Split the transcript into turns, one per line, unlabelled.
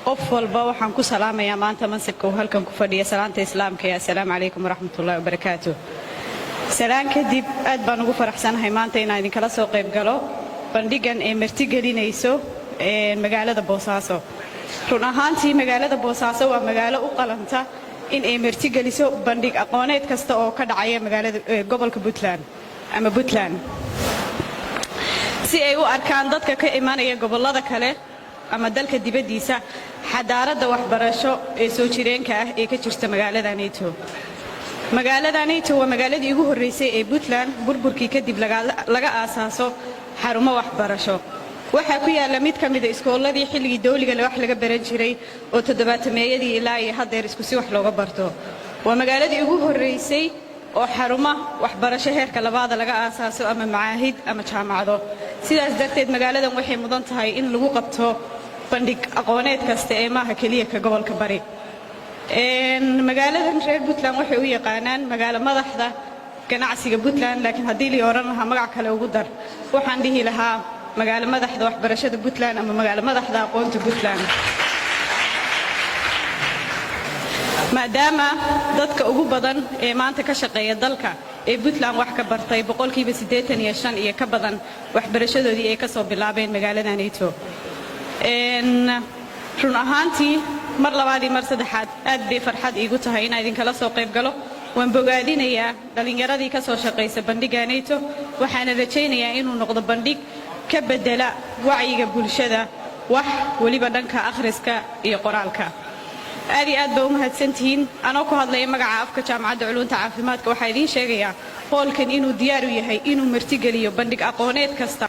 qof walba waxaan ku salaamayaa maanta mansibka uu halkan ku fadhiya salaanta islaamka ee assalaamu calaykum waraxmatullaahi wabarakaatuh. salaan kadib aad baan ugu faraxsanahay maanta inaan idinkala soo qayb galo bandhigan ee marti gelinayso magaalada Boosaaso. run ahaantii magaalada Boosaaso waa magaalo u qalanta in ay marti geliso bandhig aqooneed kasta oo ka dhacaya magaalada gobolka Puntland ama Puntland, si ay u arkaan dadka ka imanaya gobolada kale ama dalka dibadiisa xadaarada waxbarasho ee soo jireenka ah ee ka jirta magaaladanayto. magaaladanayto waa magaaladii ugu horeysay ee Puntland burburkii kadib laga aasaaso xarumo waxbarasho. waxaa ku yaala mid ka mid ah iskooladii xilligii dawliga wax laga baran jiray oo 70meeyadii ilaa iyo haddeer isku si wax looga barto. waa magaaladii ugu horeysay oo xarumo waxbarasho heerka labaad laga aasaaso ama macaahid ama jaamacado. sidaas darteed magaaladan waxay mudan tahay in lagu qabto bandhig aqooneed kasta ee maaha kaliya ka gobolka Bari. magaaladan reer Puntland waxay u yaqaanaan magaalo madaxda ganacsiga Puntland, laakiin haddii la oran lahaa magac kale ugu dar waxaan dhihi lahaa magaalo madaxda waxbarashada Puntland ama magaalo madaxda aqoonta Puntland. maadaama dadka ugu badan ee maanta ka shaqeeya dalka ee Puntland wax ka bartay 85% iyo ka badan waxbarashadoodii ay ka soo bilaabeen magaaladanayto. run ahaantii mar labaad iyo mar saddexaad aad bay farxad iigu tahay inaan idinkala soo qayb galo. waan bogaadinayaa dhalinyaradii ka soo shaqeysa bandhiganayto, waxaana rajaynayaa inuu noqdo bandhig ka bedela wacyiga bulshada wax waliba dhanka akhriska iyo qoraalka. aad iyo aad baa u mahadsantihiin. anoo ku hadlaya magaca afka jaamacadda culuumta caafimaadka waxaa idiin sheegayaa hoolkan inuu diyaar u yahay inuu martigeliyo bandhig aqooneed kasta.